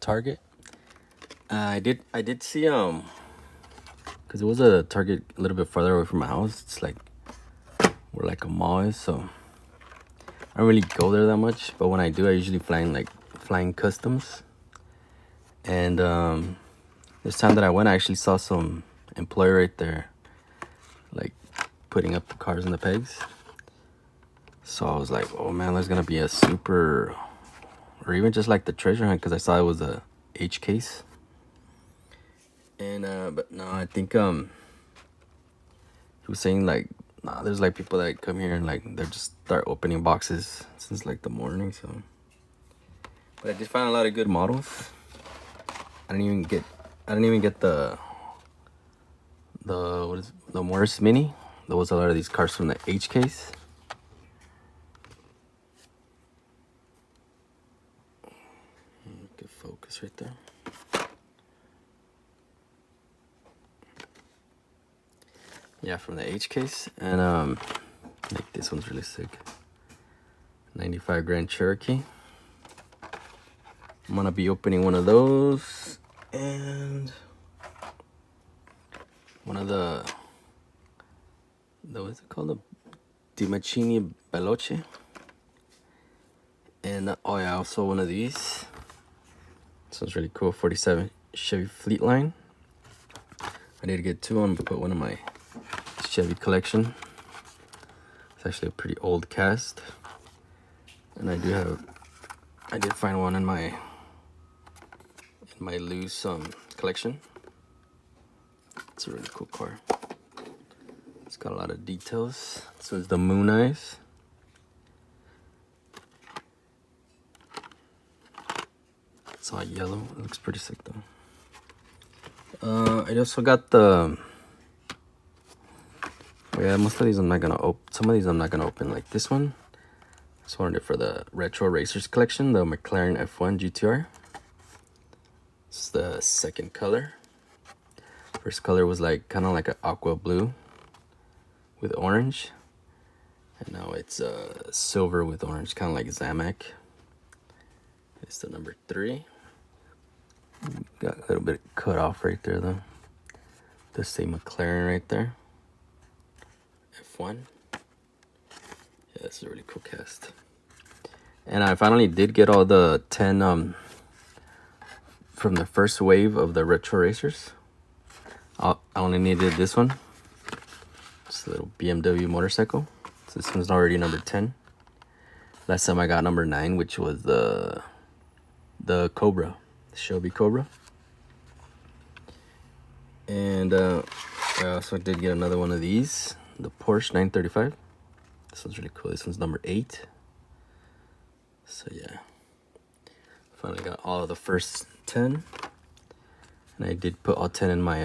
Target. I did see because it was a Target a little bit farther away from my house. It's like where like a mall is, so I don't really go there that much. But when I do, I usually flying customs. And this time that I went, I actually saw some employee right there, like putting up the cars and the pegs. So I was like, oh man, there's gonna be a super, or even just like the treasure hunt, because I saw it was a H case. And but no, I think he was saying like, nah, there's like people that come here and like they just start opening boxes since like the morning. So, but I did find a lot of good models. I didn't even get the Morris Mini. There was a lot of these cars from the H case. Good focus right there. Yeah, from the H case. And like this one's really sick. 95 Grand Cherokee. I'm gonna be opening one of those and one of the what's it called, the DiMaccini Veloce. And oh yeah, also one of these. This one's really cool. 47 Chevy Fleetline. I need to get two. I'm gonna put one in my Chevy collection. It's actually a pretty old cast, and I did find one in my loose collection. It's a really cool car. It's got a lot of details. So it's the Moon Eyes. It's all yellow. It looks pretty sick though. I also got the. Yeah, most of these I'm not gonna open. Some of these I'm not gonna open. Like this one. Just wanted it for the Retro Racers collection. The McLaren F1 GTR. It's the second color. First color was like kind of like an aqua blue with orange, and now it's silver with orange, kind of like Zamak. It's the number 3. Got a little bit cut off right there though. The same McLaren right there. F1. Yeah, that's a really cool cast. And I finally did get all the 10 from the first wave of the Retro Racers. I only needed this one. It's a little BMW motorcycle. So this one's already number 10. Last time I got number 9, which was the Cobra, the Shelby Cobra. And I also did get another one of these, the Porsche 935. This one's really cool. This one's number 8. So yeah, finally got all of the first 10, and I did put all 10 in my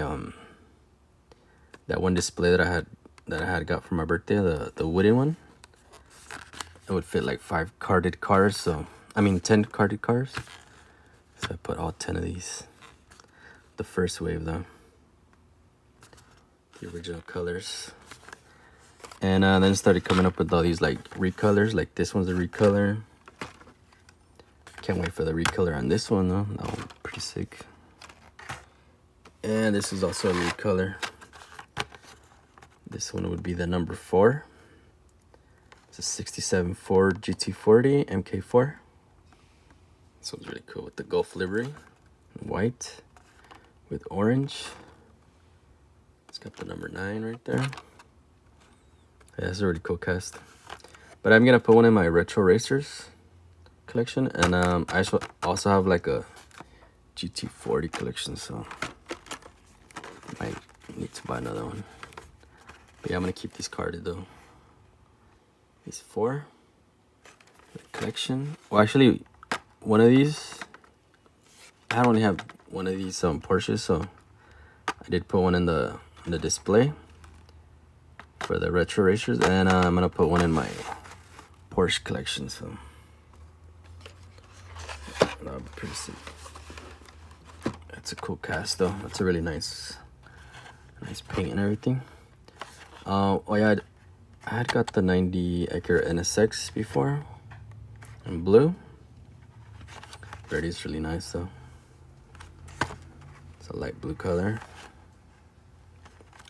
that one display that I had got for my birthday, the wooden one. It would fit like 5 carded cars, so I mean 10 carded cars. So I put all 10 of these. The first wave though, the original colors. And then started coming up with all these like recolors. Like this one's a recolor. Can't wait for the recolor on this one though. That one's pretty sick. And this is also a recolor. This one would be the number 4. It's a 67 Ford GT40 MK4. This one's really cool with the Gulf livery. White with orange. It's got the number 9 right there. Yeah, that's a really cool cast. But I'm gonna put one in my Retro Racers collection, and I also have like a GT40 collection, so I might need to buy another one. But yeah, I'm gonna keep these carded though. These 4 the collection. Well, actually, one of these, I only have one of these Porsches, so I did put one in the display for the Retro Racers, and I'm gonna put one in my Porsche collection. So that'll be pretty sick. That's a cool cast though. That's a really nice paint and everything. Oh yeah, I had got the 90 Acura NSX before in blue. Ready is really nice though. It's a light blue color.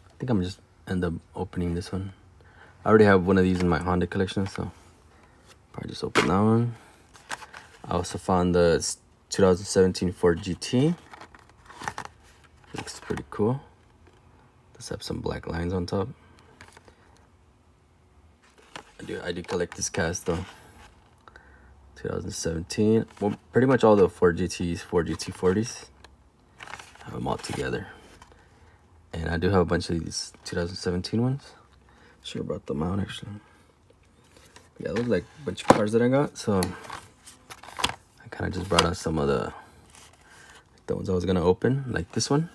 I think I'm just end up opening this one. I already have one of these in my Honda collection, so probably just open that one. I also found the 2017 Ford GT. Looks pretty cool. Does have some black lines on top. I do collect this cast though. 2017. Well, pretty much all the Ford GTs, Ford GT40s. I have them all together. And I do have a bunch of these 2017 ones. Sure brought them out actually. Yeah, those are like a bunch of cars that I got, so I kind of just brought out some of the ones I was gonna open, like this one.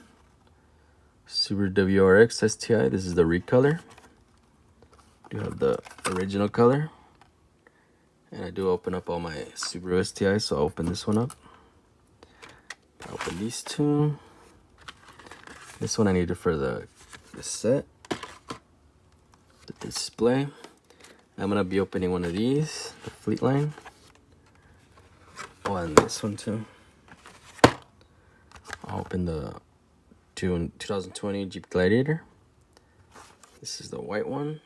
Subaru WRX STI. This is the recolor. I do have the original color. And I do open up all my Subaru STIs, so I'll open this one up. I'll open these two. This one I needed for the set, the display. I'm gonna be opening one of these, the Fleetline. Oh, and this one too. I'll open the 2020 Jeep Gladiator. This is the white one.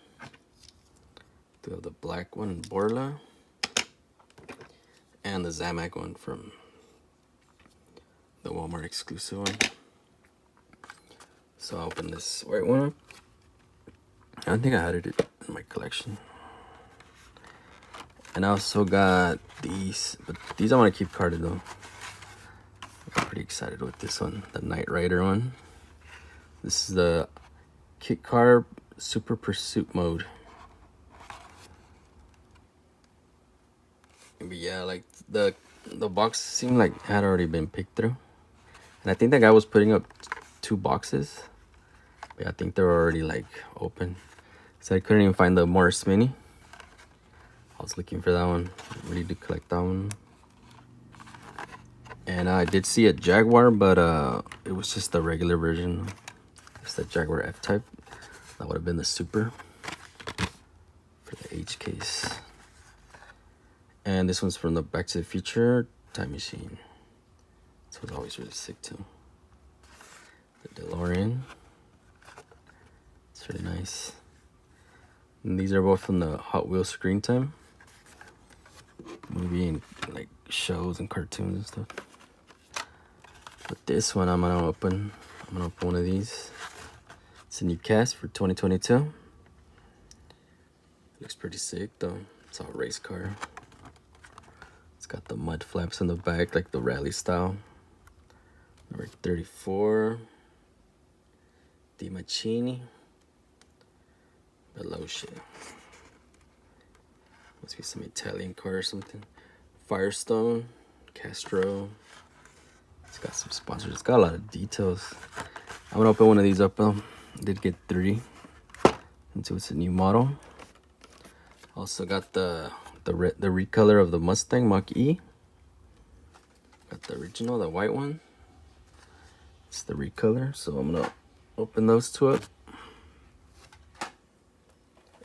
Do have the black one, Borla. And the Zamac one from the Walmart exclusive one. So I'll open this white one up. I think I had it in my collection. And I also got these, but these I want to keep carded though. I'm pretty excited with this one, the Knight Rider one. This is the Kit Car Super Pursuit mode. But yeah, like the box seemed like it had already been picked through. And I think that guy was putting up 2 boxes. But yeah, I think they're already like open. So I couldn't even find the Morris Mini. I was looking for that one. I really did collect that one. And I did see a Jaguar, but it was just the regular version. It's the Jaguar F-Type. That would have been the Super for the H case. And this one's from the Back to the Future Time Machine. This was always really sick too. The DeLorean. It's really nice. And these are both from the Hot Wheels Screen Time movie and like shows and cartoons and stuff. But this one I'm gonna open one of these. It's a new cast for 2022. Looks pretty sick though. It's all race car. It's got the mud flaps in the back, like the rally style. Number 34. DiMachini. Veloce. Must be some Italian car or something. Firestone. Castro. It's got some sponsors. It's got a lot of details. I'm gonna open one of these up though. I did get 3. And so it's a new model. Also got the recolor of the Mustang Mach-E. Got the original, the white one. It's the recolor, so I'm gonna open those 2 up.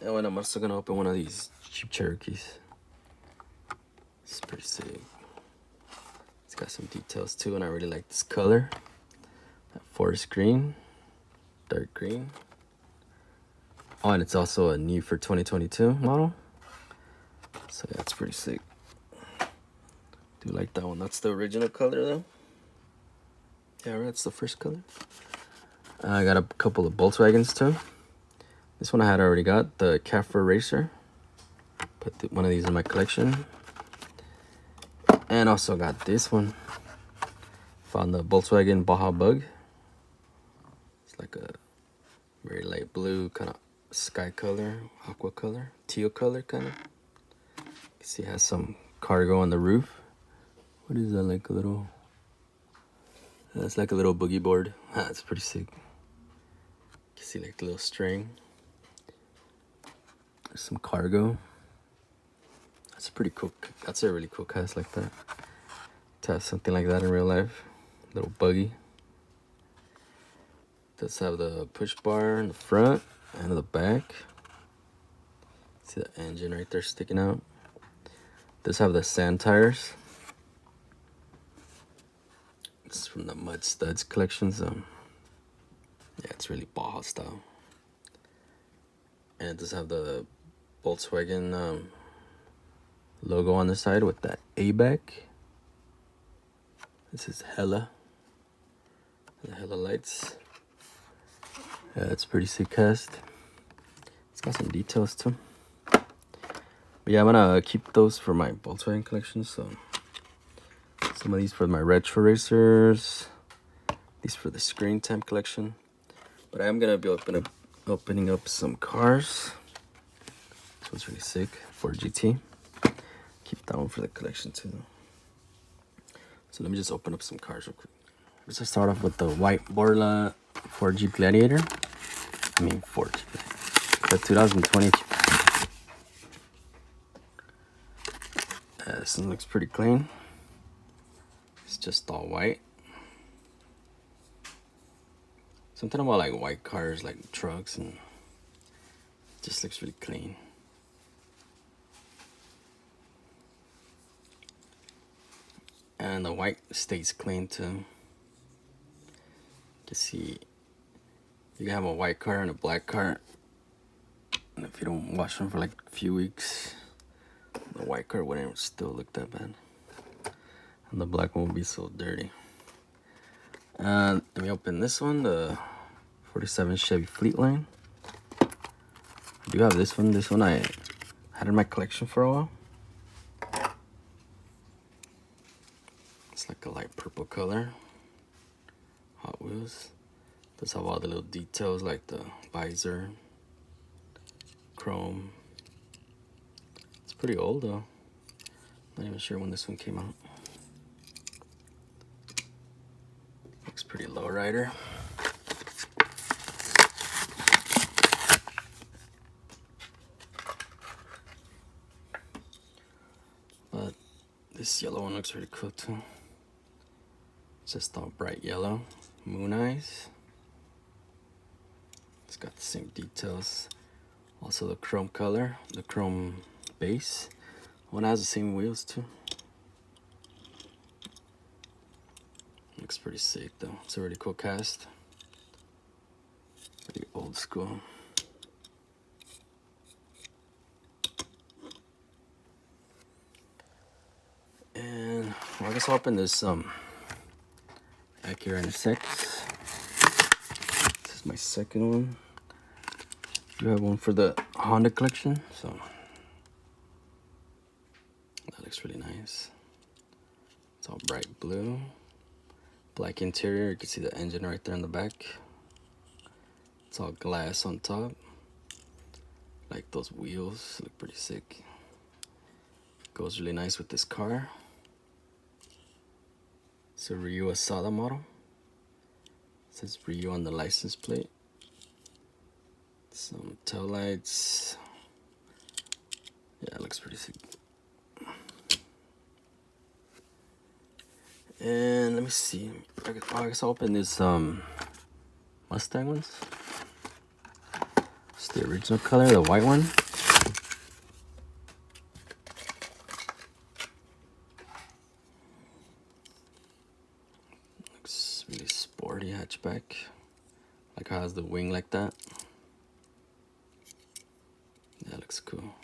And then I'm also gonna open one of these Jeep Cherokees. It's pretty sick. It's got some details too, and I really like this color. That forest green, dark green. Oh, and it's also a new for 2022 model. So yeah, it's pretty sick. Do like that one. That's the original color though. Yeah, that's the first color. I got a couple of Volkswagens too. This one I had already got, the Cafer Racer. Put one of these in my collection. And also got this one. Found the Volkswagen Baja Bug. It's like a very light blue, kind of sky color, aqua color, teal color kind of. You can see it has some cargo on the roof. What is that, like a little... That's like a little boogie board. That's pretty sick. You can see like the little string. There's some cargo. That's pretty cool. That's a really cool cast like that. To have something like that in real life. Little buggy. Does have the push bar in the front and in the back. See the engine right there sticking out. Does have the sand tires. It's from the Mud Studs collection, so yeah, it's really Baja style. And it does have the Volkswagen logo on the side with that ABAC. This is Hella. The Hella lights. Yeah, it's pretty sick cast. It's got some details too. But yeah, I'm gonna keep those for my Volkswagen collection. So some of these for my retro racers. These for the Screen Time collection. But I am gonna be opening up some cars. This one's really sick. Ford GT. Keep that one for the collection too. So let me just open up some cars real quick. Let's just start off with the white Borla Ford Jeep Gladiator. I mean Ford Jeep. The 2020. This one looks pretty clean. It's just all white. Something about like white cars, like trucks, and it just looks really clean. And the white stays clean too. You can see you can have a white car and a black car, and if you don't wash them for like a few weeks, the white car wouldn't still look that bad, and the black one will be so dirty. And let me open this one, the 47 Chevy Fleetline. I do have this one. This one I had in my collection for a while. It's like a light purple color. Hot Wheels. Does have all the little details like the visor, chrome. It's pretty old though. Not even sure when this one came out. Looks pretty lowrider. But this yellow one looks really cool too. It's just all bright yellow. Moon eyes. It's got the same details. Also the chrome color, the chrome base. One has the same wheels too. Looks pretty sick though. It's a really cool cast. Pretty old school. And well, I guess I'll open this Acura NSX. This is my second one. I do have one for the Honda collection, so that looks really nice. It's all bright blue. Black interior, you can see the engine right there in the back. It's all glass on top. Like those wheels, look pretty sick. Goes really nice with this car. It's a Ryu Asada model. It says Ryu on the license plate. Some tail lights. Yeah, it looks pretty sick. And let me see. I guess I'll open this Mustang ones. It's the original color, the white one. Looks really sporty hatchback. Like how it has the wing like that. That looks cool.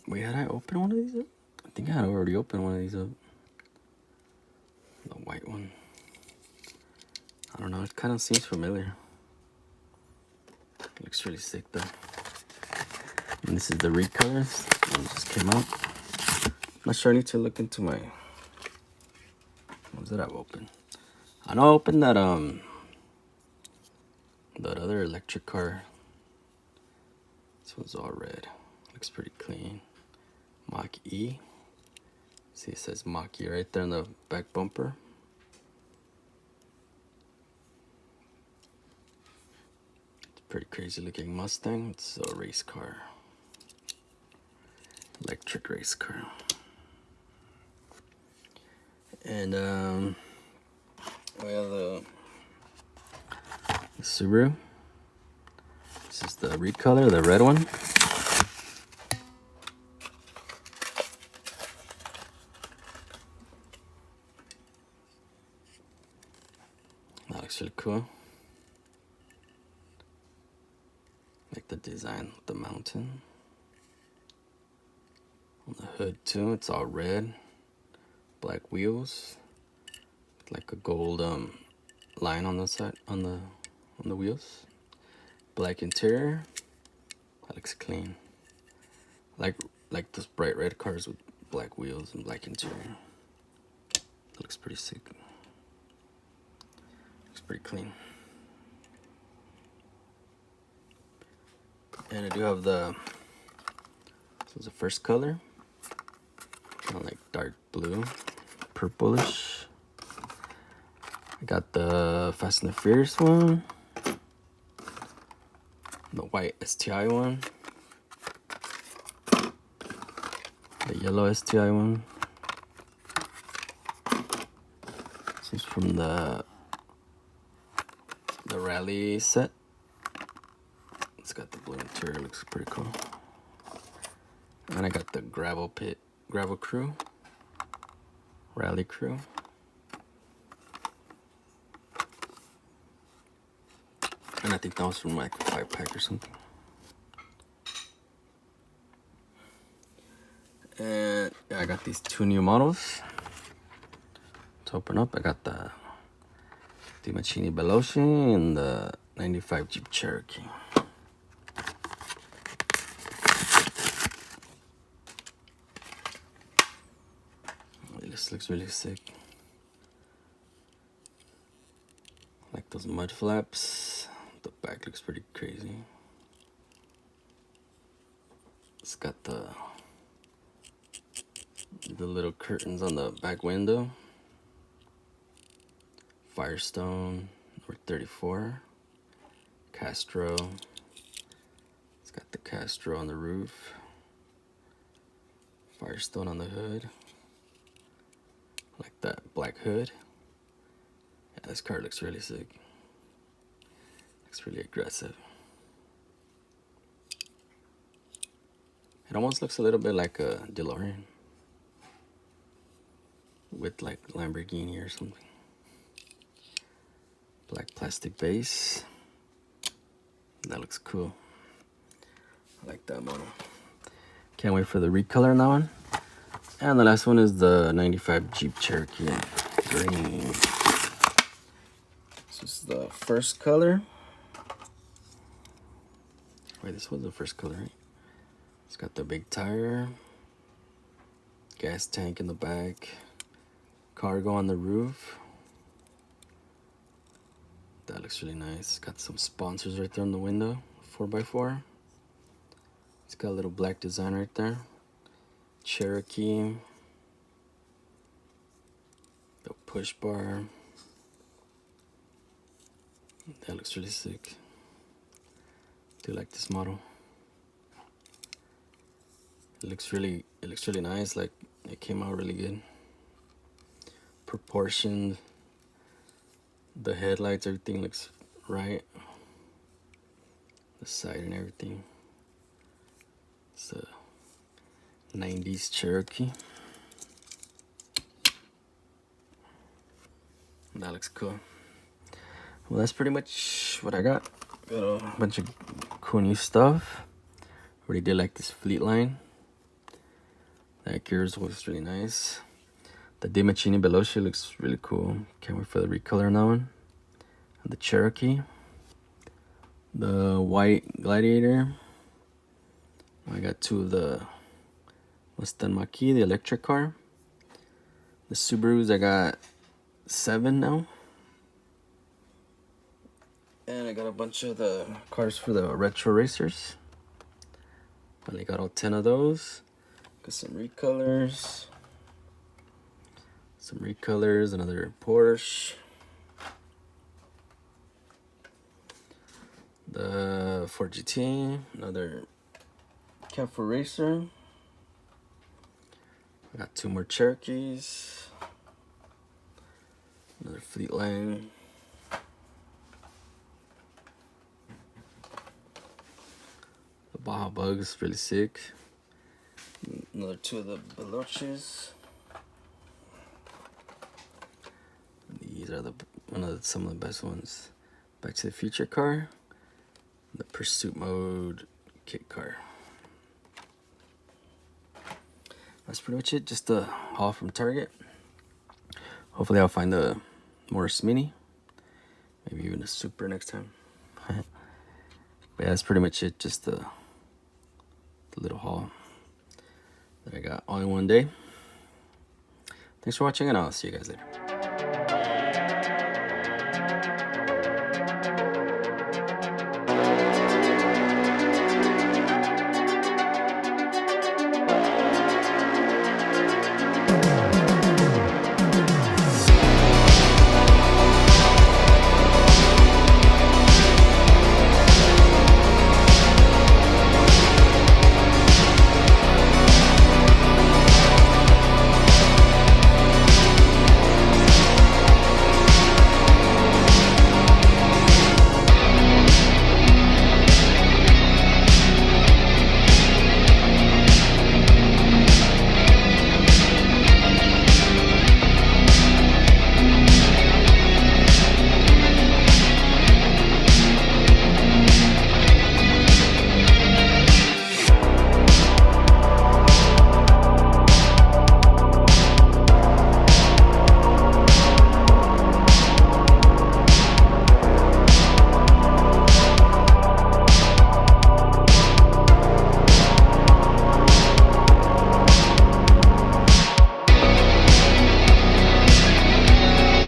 Wait, had I opened one of these up? I think I had already opened one of these up. The white one. I don't know, it kind of seems familiar. It looks really sick though. And this is the recolors. One just came out. I'm not sure, I need to look into my... What was that I've opened? I know I opened that other electric car. This one's all red. Looks pretty clean. Mach E. See, it says Mach E right there on the back bumper. It's a pretty crazy looking Mustang. It's a race car. Electric race car. And we have the Subaru. This is the recolor, the red one. That looks really cool. Like the design of the mountain. On the hood too, it's all red. Black wheels. Like a gold line on the side, on the wheels. Black interior. That looks clean. Like those bright red cars with black wheels and black interior. That looks pretty sick. Looks pretty clean. And I do have this is the first color. Kind of like dark blue, purplish. I got the Fast and the Furious one. The white STI one. The yellow STI one. This is from the rally set. It's got the blue interior, looks pretty cool. And I got the gravel crew, rally crew. And I think that was from like a 5-pack or something. And yeah, I got these 2 new models. To open up, I got the DiMachini Veloce and the 95 Jeep Cherokee. This looks really sick. Like those mud flaps. The back looks pretty crazy. It's got the little curtains on the back window. Firestone number 34. Castro. It's got the Castro on the roof. Firestone on the hood. Like that black hood. Yeah, this car looks really sick. Looks really aggressive. It almost looks a little bit like a DeLorean. With like Lamborghini or something. Black plastic base. That looks cool. I like that model. Can't wait for the recolor on that one. And the last one is the 95 Jeep Cherokee in green. This is the first color. Wait, this was the first color, right? It's got the big tire. Gas tank in the back. Cargo on the roof. That looks really nice. Got some sponsors right there on the window. 4x4. It's got a little black design right there. Cherokee. The push bar. That looks really sick. Do like this model. It looks really nice. Like it came out really good. Proportioned. The headlights, everything looks right. The side and everything. It's a 90s Cherokee. That looks cool. Well, that's pretty much what I got. Got a bunch of cool new stuff. Really did like this Fleet line. That gears was really nice. The DiMachini Veloce looks really cool. Can't wait for the recolor on that one. And the Cherokee. The white Gladiator. I got 2 of the Mustang Mach-E, the electric car. The Subarus, I got 7 now. And I got a bunch of the cars for the retro racers. Finally got all 10 of those. Got some recolors. Some recolors, another Porsche. The Ford GT, another Cat 4 Racer. I got 2 more Cherokees. Another Fleet line. The Baja Bug's really sick. Another 2 of the Veloces. These are the some of the best ones. Back to the Future car, the Pursuit Mode kit car. That's pretty much it. Just a haul from Target. Hopefully I'll find a Morris Mini, maybe even a Super next time. But yeah, that's pretty much it. Just the little haul that I got all in one day. Thanks for watching, and I'll see you guys later.